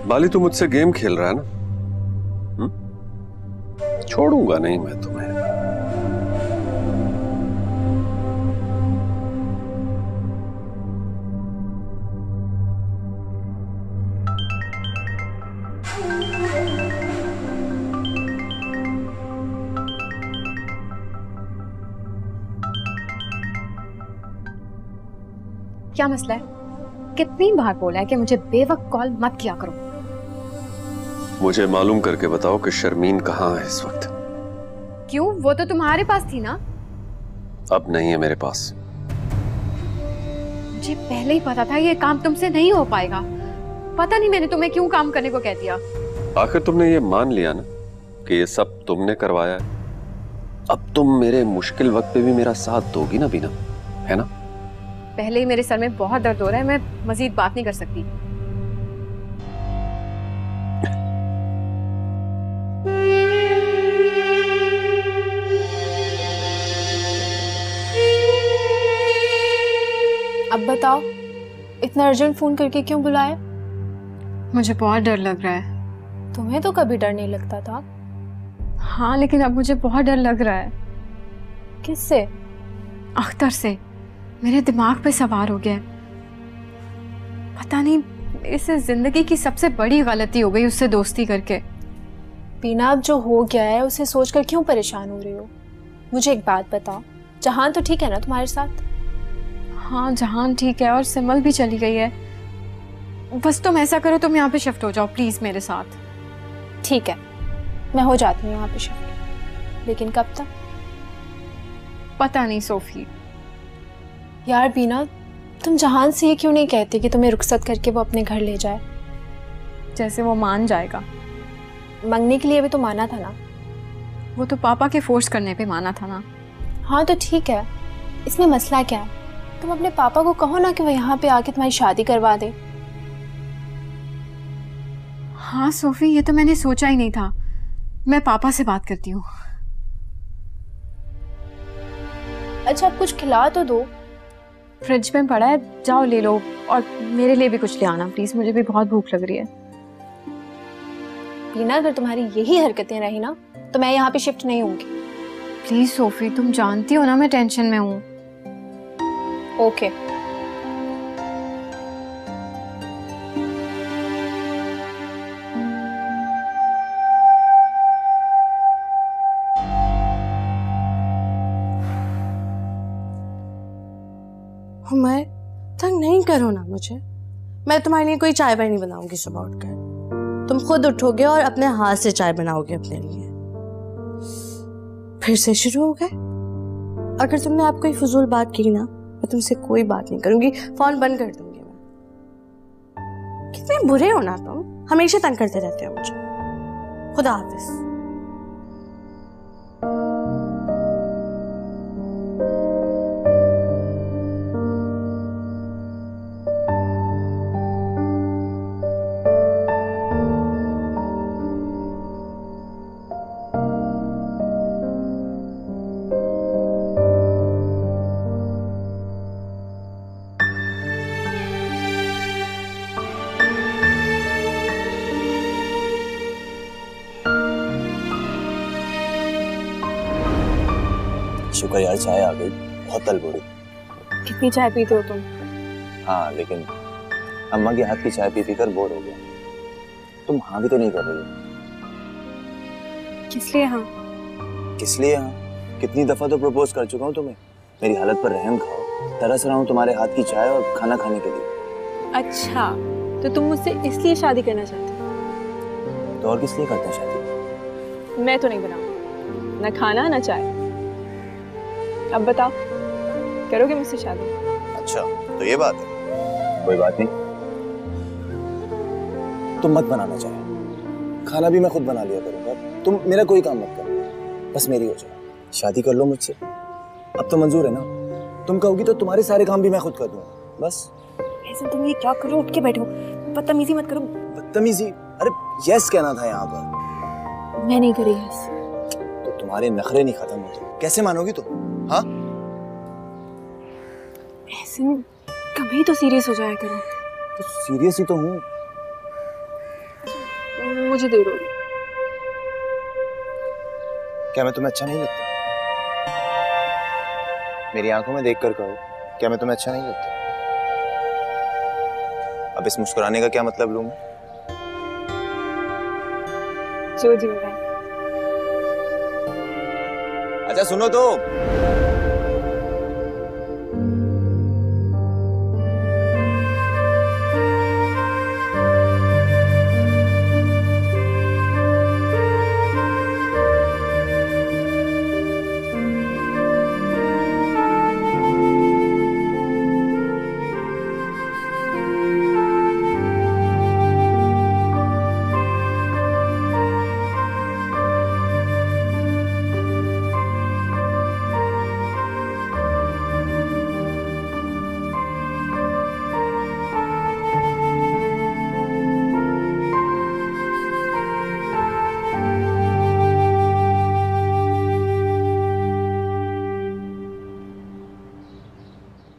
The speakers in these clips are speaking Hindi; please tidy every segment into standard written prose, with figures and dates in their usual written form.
बाली तू मुझसे गेम खेल रहा है ना? छोड़ूंगा नहीं मैं तुम्हें। क्या मसला है? कितनी बार बोला है कि मुझे बेवक्त कॉल मत किया करो। मुझे मालूम करके बताओ कि शर्मीन कहाँ है इस वक्त। क्यों? वो तो तुम्हारे पास थी ना। अब नहीं है मेरे पास। मुझे पहले ही पता था ये काम तुमसे नहीं हो पाएगा। पता नहीं मैंने तुम्हें क्यों काम करने को कह दिया। आखिर तुमने ये मान लिया ना कि ये सब तुमने करवाया है। अब तुम मेरे मुश्किल वक्त पे भी मेरा साथ दोगी ना बीना, है ना? पहले ही मेरे सर में बहुत दर्द हो रहा है, मैं मजीद बात नहीं कर सकती। अब बताओ, इतना अर्जेंट फोन करके क्यों बुलाया? मुझे बहुत डर लग रहा है। तुम्हें तो कभी डर नहीं लगता था। हाँ, लेकिन अब मुझे बहुत डर लग रहा है। किससे? अख्तर से। मेरे दिमाग पे सवार हो गया। पता नहीं इससे जिंदगी की सबसे बड़ी गलती हो गई उससे दोस्ती करके। बीना, अब जो हो गया है उसे सोचकर क्यों परेशान हो रही हो? मुझे एक बात बताओ, जहान तो ठीक है ना तुम्हारे साथ? हाँ, जहान ठीक है और सिमल भी चली गई है। बस तुम ऐसा करो, तुम यहाँ पे शिफ्ट हो जाओ प्लीज मेरे साथ। ठीक है, मैं हो जाती हूँ यहाँ पे शिफ्ट, लेकिन कब तक? पता नहीं सोफी। यार बीना, तुम जहान से ये क्यों नहीं कहते कि तुम्हें रुखसत करके वो अपने घर ले जाए? जैसे वो मान जाएगा। मांगने के लिए भी तो माना था ना। वो तो पापा के फोर्स करने पे माना था ना। हाँ तो ठीक है, इसमें मसला क्या है? तुम अपने पापा को कहो ना कि वो यहाँ पे आके तुम्हारी शादी करवा दे। हाँ सोफी, ये तो मैंने सोचा ही नहीं था। मैं पापा से बात करती हूँ। अच्छा, कुछ खिला तो दो। फ्रिज में पड़ा है, जाओ ले लो। और मेरे लिए भी कुछ ले आना प्लीज, मुझे भी बहुत भूख लग रही है। बीना, अगर तुम्हारी यही हरकतें रही ना तो मैं यहाँ पे शिफ्ट नहीं होंगी। प्लीज सोफी, तुम जानती हो ना मैं टेंशन में हूँ। ओके। हुमैर, तंग नहीं करो ना मुझे। मैं तुम्हारे लिए कोई चाय वाय नहीं बनाऊंगी सुबह उठकर। तुम खुद उठोगे और अपने हाथ से चाय बनाओगे अपने लिए। फिर से शुरू हो गए? अगर तुमने आप कोई फजूल बात की ना, मैं तुमसे कोई बात नहीं करूंगी, फोन बंद कर दूंगी मैं। कितने बुरे हो ना तुम, हमेशा तंग करते रहते हो मुझे। खुदा हाफिज। शुक्र यार, चाय आ गई। बहुत तलबोड़ी। कितनी चाय पीते हो तुम? हाँ, लेकिन अम्मा के हाथ की चाय पी कर बोर हो गया। तुम हाँ भी तो नहीं कर रही हो। किस लिए हाँ? किस लिए हाँ? कितनी दफा तो प्रपोज कर चुका हूँ तुम्हें। मेरी हालत पर रहम खाओ। तरस रहा हूँ तुम्हारे हाथ की चाय और खाना खाने के लिए। अच्छा, तो तुम मुझसे इसलिए शादी करना चाहते हो? तो और किस लिए करते हैं शादी? मैं तो नहीं बनाऊंगी, ना खाना ना चाय। अब बताओ, करोगे मुझसे शादी? अच्छा, तो ये बात है। कोई बात नहीं, तुम मत बनाना चाहे। खाना भी मैं खुद बना लिया करूंगा। तुम मेरा कोई काम मत करो, बस मेरी हो जाए। शादी कर लो मुझसे। अब तो मंजूर है ना? तुम कहोगी तो तुम्हारे सारे काम भी मैं खुद कर दूंगा, बस। ऐसे तुम ये क्या करो, उठ के बैठो। बदतमीजी मत करो। बदतमीजी? अरे यस कहना था यहाँ पर। मैं नहीं करी यस। तो तुम्हारे नखरे नहीं खत्म होते, कैसे मानोगी तुम? हाँ, ऐसे कभी तो सीरियस हो जाया करो। तो सीरियस ही तो हूँ। मुझे देर हो रही है। क्या मैं तुम्हें अच्छा नहीं लगता? मेरी आंखों में देखकर कहो, क्या मैं तुम्हें अच्छा नहीं लगता? अब इस मुस्कुराने का क्या मतलब लूं मैं? जो जी रहा है। अच्छा सुनो तो,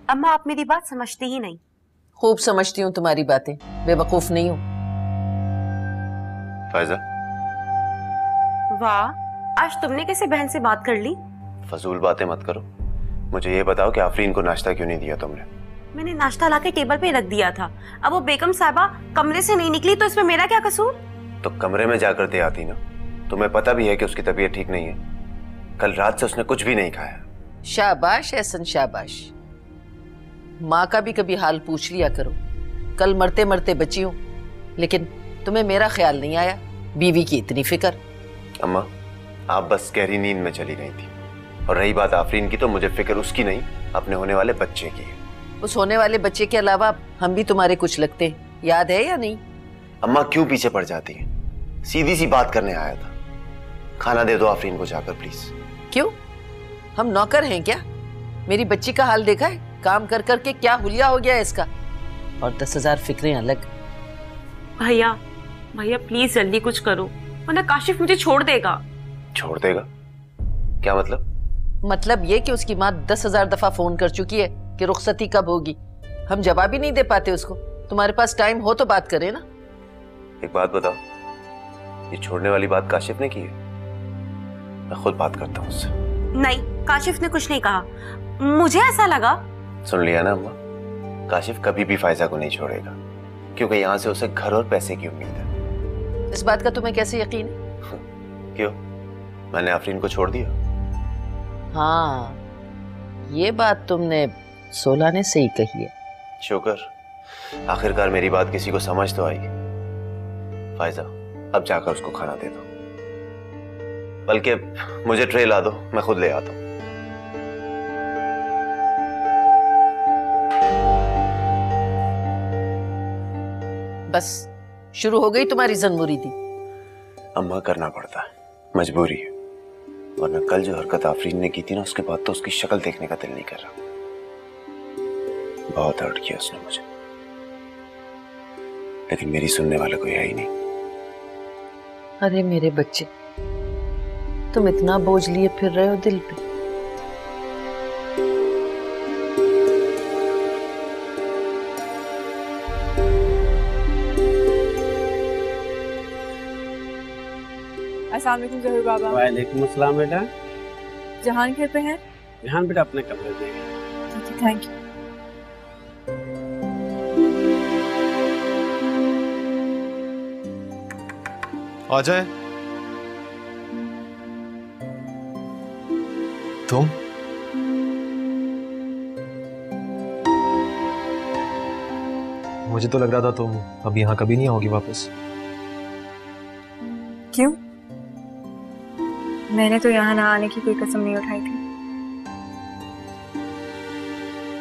अम्मा आप मेरी बात समझती ही नहीं। खूब समझती हूँ तुम्हारी बातें, बेवकूफ नहीं हूँ। फायजा, वाह, आज तुमने कैसे बहन से बात कर ली? फजूल बातें मत करो। मुझे ये बताओ कि आफरीन को नाश्ता क्यों नहीं दिया तुमने? मैंने नाश्ता लाके टेबल पे रख दिया था। अब वो बेगम साहबा कमरे से नहीं निकली तो इसमें मेरा क्या कसूर? तो कमरे में जाकर दे आती ना। तुम्हें पता भी है कि उसकी तबीयत ठीक नहीं है। कल रात से उसने कुछ भी नहीं खाया। शाबाश एहसन शाबाश। माँ का भी कभी हाल पूछ लिया करो। कल मरते मरते बची हूँ, लेकिन तुम्हें मेरा ख्याल नहीं आया। बीवी की इतनी फिक्र। अम्मा, आप बस गहरी नींद में चली गई थी। और रही बात आफरीन की, तो मुझे फिक्र उसकी नहीं, अपने होने वाले बच्चे की है। उस होने वाले बच्चे के अलावा हम भी तुम्हारे कुछ लगते हैं, याद है या नहीं? अम्मा क्यों पीछे पड़ जाती है? सीधी सी बात करने आया था। खाना दे दो आफरीन को जाकर प्लीज। क्यों, हम नौकर हैं क्या? मेरी बच्ची का हाल देखा है? काम कर कर के क्या हुलिया हो गया है इसका। और 10,000 फिक्रें अलग। भैया भैया प्लीज जल्दी कुछ करो, वरना काशिफ मुझे छोड़ देगा। छोड़ देगा? क्या मतलब? मतलब ये कि उसकी माँ 10,000 दफा फोन कर चुकी है कि रुखसती कब होगी। हम जवाब ही नहीं दे पाते उसको। तुम्हारे पास टाइम हो तो बात करें ना। एक बात बताओ, ये छोड़ने वाली बात काशिफ ने की है? मैं खुद बात करता हूँ उससे। नहीं, काशिफ ने कुछ नहीं कहा, मुझे ऐसा लगा। सुन लिया ना अम्मा, काशिफ कभी भी फायजा को नहीं छोड़ेगा, क्योंकि यहाँ से उसे घर और पैसे की उम्मीद है। इस बात का तुम्हें कैसे यकीन है? क्यों, मैंने आफरीन को छोड़ दिया? हाँ, ये बात तुमने 16 ने सही कही है। शुक्र, आखिरकार मेरी बात किसी को समझ तो आई। फायजा, अब जाकर उसको खाना दे दो, बल्कि मुझे ट्रे ला दो, मैं खुद ले आता हूँ। बस शुरू हो गई तुम्हारी ज़नमुरीदी। अम्मा करना पड़ता है, मजबूरी है। वरना कल जो हरकत आफरीन ने की थी ना, उसके बाद तो उसकी शक्ल देखने का दिल नहीं कर रहा। बहुत हर्ट किया उसने मुझे, लेकिन मेरी सुनने वाला कोई है ही नहीं। अरे मेरे बच्चे, तुम इतना बोझ लिए फिर रहे हो दिल पे। अस्सलाम वालेकुम जहूर बाबा। वालेकुम अस्सलाम बेटा। जहान घर पे हैं? जहान बेटा अपने कमरे में है। ठीक है, थैंक यू। आ जाए। तुम? मुझे तो लग रहा था तुम अब यहाँ कभी नहीं आओगी वापस। क्यों? मैंने तो यहाँ ना आने की कोई कसम नहीं उठाई थी।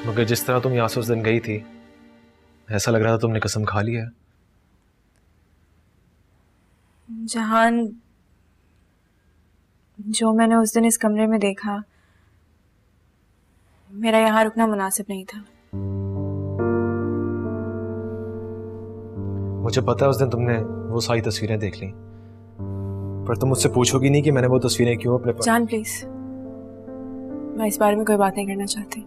मगर जिस तरह तुम यहाँ से उस दिन गई थी, ऐसा लग रहा था तुमने कसम खा ली है। जहान, जो मैंने उस दिन इस कमरे में देखा, मेरा यहाँ रुकना मुनासिब नहीं था। मुझे पता है उस दिन तुमने वो सारी तस्वीरें देख ली, पर तुम मुझसे पूछोगी नहीं कि मैंने वो तस्वीरें क्यों अपने पास। जान प्लीज, मैं इस बारे में कोई बात नहीं करना चाहती।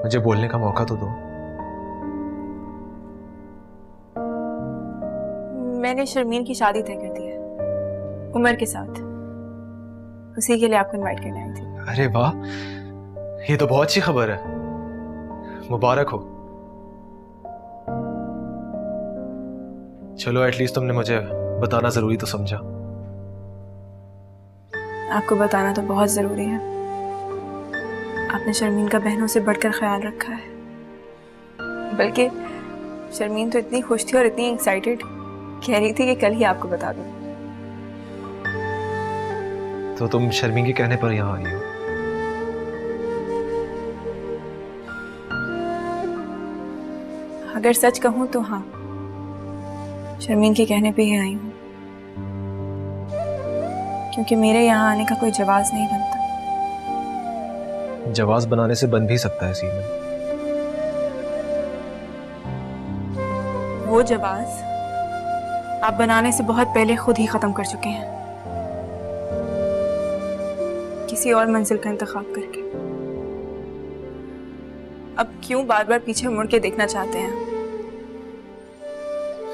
मुझे बोलने का मौका तो दो। मैंने शर्मीन की शादी तय कर दी है उमर के साथ। उसी के लिए आपको इनवाइट करने आई थी। अरे वाह, ये तो बहुत अच्छी खबर है, मुबारक हो। चलो एटलीस्ट तुमने मुझे बताना जरूरी तो समझा। आपको बताना तो बहुत जरूरी है। आपने शर्मीन का बहनों से बढ़कर ख्याल रखा है। बल्कि शर्मीन तो इतनी खुश थी और इतनी एक्साइटेड, कह रही थी कि कल ही आपको बता दूं। तो तुम शर्मीन के कहने पर यहाँ आई हो? अगर सच कहूं तो हाँ, शर्मीन के कहने पे ही आई हूँ, क्योंकि मेरे यहाँ आने का कोई जवाब नहीं बनता। जवाब बनाने से बन भी सकता है सीमन। वो जवाब आप बनाने से बहुत पहले खुद ही खत्म कर चुके हैं, किसी और मंजिल का इंतखाब करके। अब क्यों बार बार पीछे मुड़ के देखना चाहते हैं?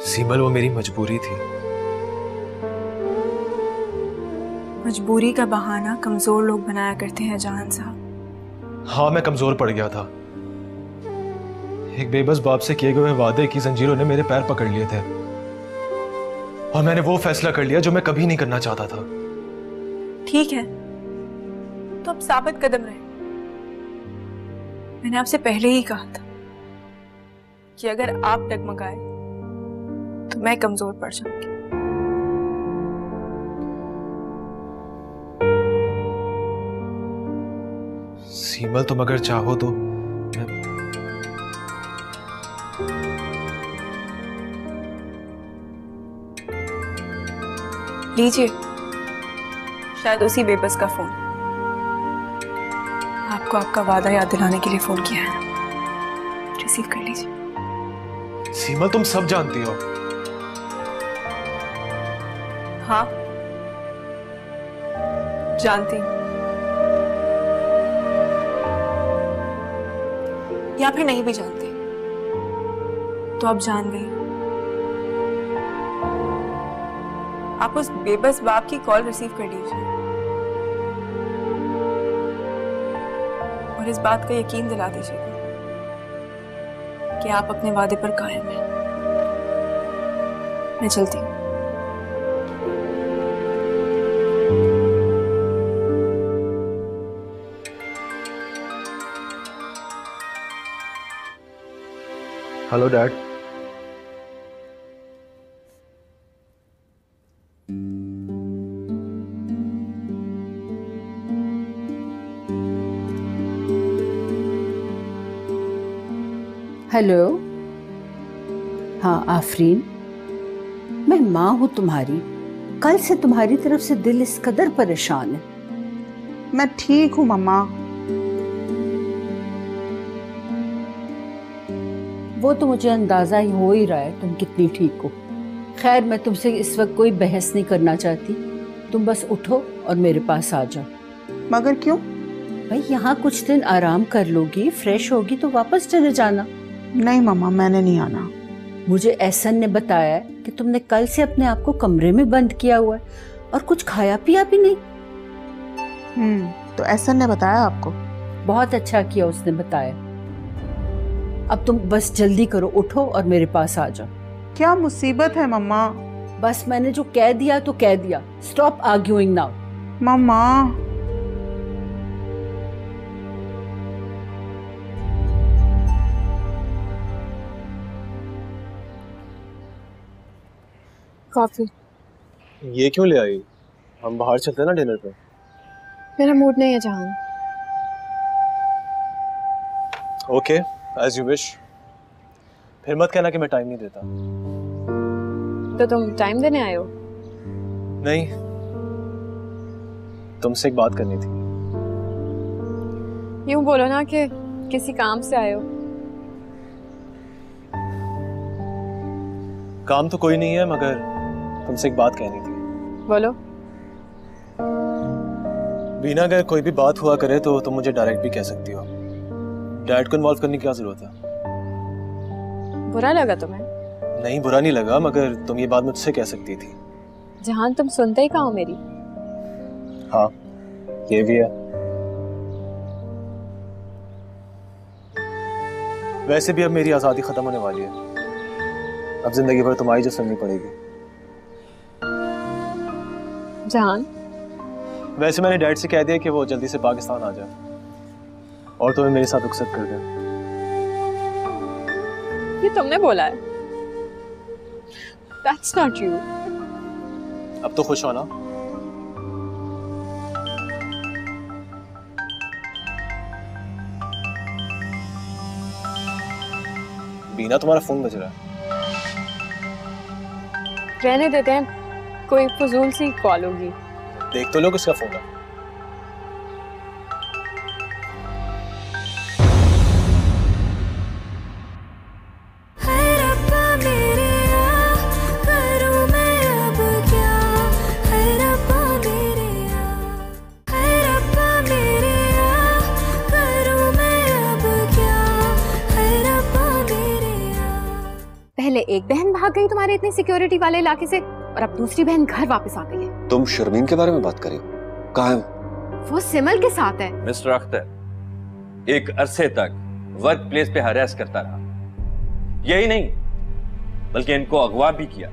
सीमल, वो मेरी मजबूरी थी। मजबूरी का बहाना कमजोर लोग बनाया करते हैं जहान साहब। हाँ, मैं कमजोर पड़ गया था। एक बेबस बाप से किए गए वादे की जंजीरों ने मेरे पैर पकड़ लिए थे और मैंने वो फैसला कर लिया जो मैं कभी नहीं करना चाहता था। ठीक है, तो अब साबित कदम रहे। मैंने आपसे पहले ही कहा था कि अगर आप डगमगाए तो मैं कमजोर पड़ जाऊंगी। सीमल, तुम अगर चाहो तो लीजिए, शायद उसी बेबस का फोन। आपको आपका वादा याद दिलाने के लिए फोन किया है, रिसीव कर लीजिए। सीमल, तुम सब जानती हो। हाँ, जानती हूं, या फिर नहीं भी जानते तो आप जान गई। आप उस बेबस बाप की कॉल रिसीव कर लीजिए और इस बात का यकीन दिला दीजिएगा कि आप अपने वादे पर कायम हैं। मैं चलती हूँ। Hello dad. हेलो। हाँ आफरीन, मैं माँ हूँ तुम्हारी। कल से तुम्हारी तरफ से दिल इस कदर परेशान है। मैं ठीक हूँ मम्मा। वो तो मुझे अंदाजा ही हो ही रहा है तुम कितनी ठीक हो। खैर, मैं तुमसे इस वक्त कोई बहस नहीं करना चाहती। तुम बस उठो और मेरे पास आ जाओ। मगर क्यों? भाई, यहाँ कुछ दिन आराम कर लोगी, फ्रेश होगी तो वापस चले जाना। नहीं मम्मा, मैंने नहीं आना। मुझे एहसन ने बताया है कि तुमने कल से अपने आप को कमरे में बंद किया हुआ है और कुछ खाया पिया भी नहीं। तो एहसन ने बताया आपको? बहुत अच्छा किया उसने बताया। अब तुम बस जल्दी करो, उठो और मेरे पास आ जाओ। क्या मुसीबत है मम्मा? बस मैंने जो कह दिया तो कह दिया। Stop arguing now. मम्मा, कॉफी। ये क्यों ले आई? हम बाहर चलते हैं ना डिनर पे। मेरा मूड नहीं है जहान। Okay, as you wish. फिर मत कहना कि मैं टाइम नहीं देता। तो तुम टाइम देने आए हो? नहीं, तुमसे एक बात करनी थी। यूं बोलो ना कि किसी काम से आए हो। काम तो कोई नहीं है, मगर तुमसे एक बात कहनी थी। बोलो। बीना, अगर कोई भी बात हुआ करे तो तुम मुझे डायरेक्ट भी कह सकती हो। डैड को इन्वॉल्व करने की क्या जरूरत है? बुरा लगा तुम्हें? नहीं, बुरा नहीं लगा, मगर तुम ये बात मुझसे कह सकती थी। जहान तुम सुनते ही कहाँ हो मेरी? हाँ, ये भी है। वैसे भी अब मेरी आजादी खत्म होने वाली है, अब जिंदगी भर तुम्हारी जो सुननी पड़ेगी। जहान, वैसे मैंने डैड से कह दिया कि वो जल्दी से पाकिस्तान आ जाए और तुम्हें मेरे साथ रुखसत कर दें। ये तुमने बोला है? That's not you. अब तो खुश हो ना? बीना, तुम्हारा फोन बज रहा है। रहने देते हैं, कोई फजूल सी कॉल होगी। देख तो लो किसका फोन है। पहले एक बहन भाग गई तुम्हारे इतने सिक्योरिटी वाले इलाके से और अब दूसरी बहन घर वापस आ गई है। तुम शर्मीन के बारे में बात कर रही हो? कहाँ है वो सिमल के साथ है। मिस्टर अख्तर एक अरसे तक वर्क प्लेस पे हरास करता रहा, यही नहीं बल्कि इनको अगवा भी किया।